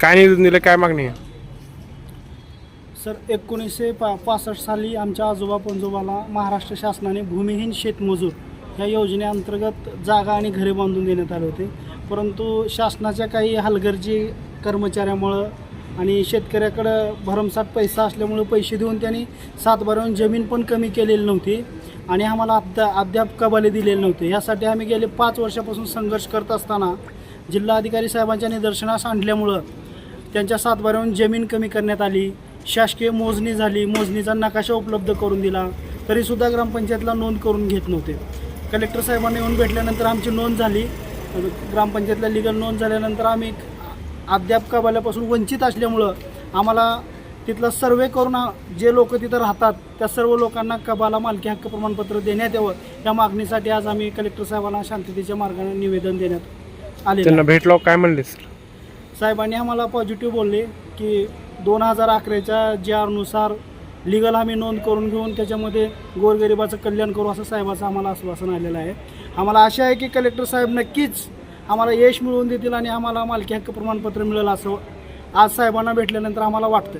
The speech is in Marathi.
काय निवेदन दिलं, काय मागणी आहे? सर 1965 साली आमच्या आजोबा पणजोबाला महाराष्ट्र शासनाने भूमिहीन शेतमजूर ह्या योजनेअंतर्गत जागा आणि घरे बांधून देण्यात आले होते. परंतु शासनाच्या काही हलगर्जी कर्मचाऱ्यामुळं आणि शेतकऱ्याकडं भरमसाठ पैसा असल्यामुळे पैसे देऊन त्यांनी सातबाऱ्याहून जमीन पण कमी केलेली नव्हती आणि आम्हाला अद्याप कबाले दिलेले नव्हते. यासाठी आम्ही गेले 5 वर्षापासून संघर्ष करत असताना जिल्हाधिकारी साहेबांच्या निदर्शनास आणल्यामुळं त्यांच्या सातबाऱ्याहून जमीन कमी करण्यात आली. शासकीय मोजणी झाली, मोजणीचा नकाशा उपलब्ध करून दिला, तरीसुद्धा ग्रामपंचायतला नोंद करून घेत नव्हते. कलेक्टर साहेबांना येऊन भेटल्यानंतर आमची नोंद झाली. ग्रामपंचायतला लिगल नोंद झाल्यानंतर आम्ही अद्याप कबाल्यापासून वंचित असल्यामुळं आम्हाला तिथला सर्वे करून जे लोक तिथं राहतात त्या सर्व लोकांना कबाला मालकी हक्क प्रमाणपत्र देण्यात यावं या मागणीसाठी आज आम्ही कलेक्टर साहेबांना शांततेच्या मार्गाने निवेदन देण्यात आले. त्यांना भेटलो, काय म्हणले सर? साहेबांनी आम्हाला पॉझिटिव्ह बोलले की 2011च्या JR लिगल आम्ही नोंद करून घेऊन त्याच्यामध्ये गोरगरिबाचं कल्याण करू असं साहेबाचं आम्हाला आश्वासन आलेलं आहे. आम्हाला आशा आहे की कलेक्टर साहेब नक्कीच आम्हाला यश मिळवून देतील आणि आम्हाला मालकी हक्क प्रमाणपत्र मिळेल असं आज साहेबांना भेटल्यानंतर आम्हाला वाटतं.